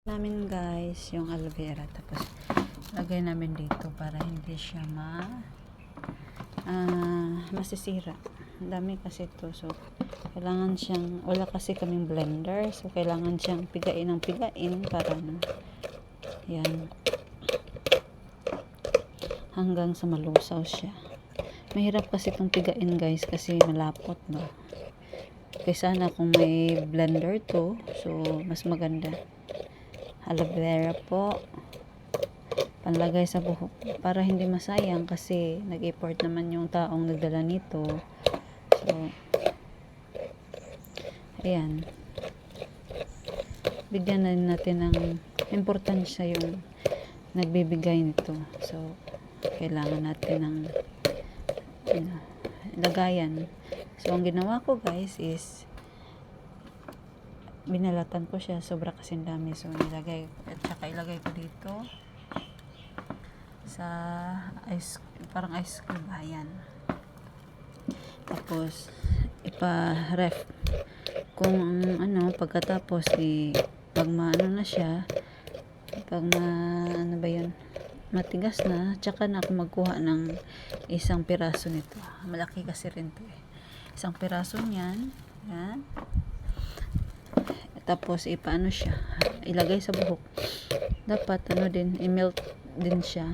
Namin guys yung aloe vera, tapos lagay namin dito para hindi siya masisira. Ang dami kasi ito, so kailangan siyang, wala kasi kaming blender, so kailangan siyang pigain ng pigain para yan hanggang sa malusaw siya. Mahirap kasi itong pigain guys kasi malapot ba. Kaya sana kung may blender to, so mas maganda. Aloe vera po, panlagay sa buhok para hindi masayang kasi nag-import naman yung taong nagdala nito. So ayan, bigyan na natin ng importansya yung nagbibigay nito. So kailangan natin ng lagayan. So ang ginawa ko guys is binalatan ko siya, sobra kasing dami, so nilagay at saka ilagay ko dito sa parang ice cube. Ayan, tapos ipa-ref kung ano, pagkatapos pag maano na siya, pag ano ba yun, matigas na, tsaka na ako magkuha ng isang piraso nito. Malaki kasi rin to isang piraso niyan. Yan, tapos ipaano siya, ilagay sa buhok. Dapat din i-melt din siya.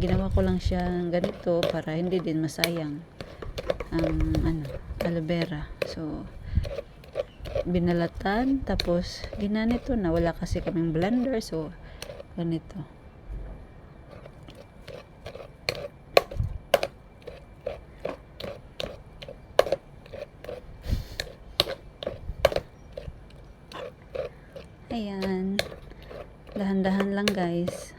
Ginawa ko lang siya ganito para hindi din masayang ang aloe vera. So binalatan, tapos ginanito na, wala kasi kaming blender, so ganito. Ayan, dahan-dahan lang guys.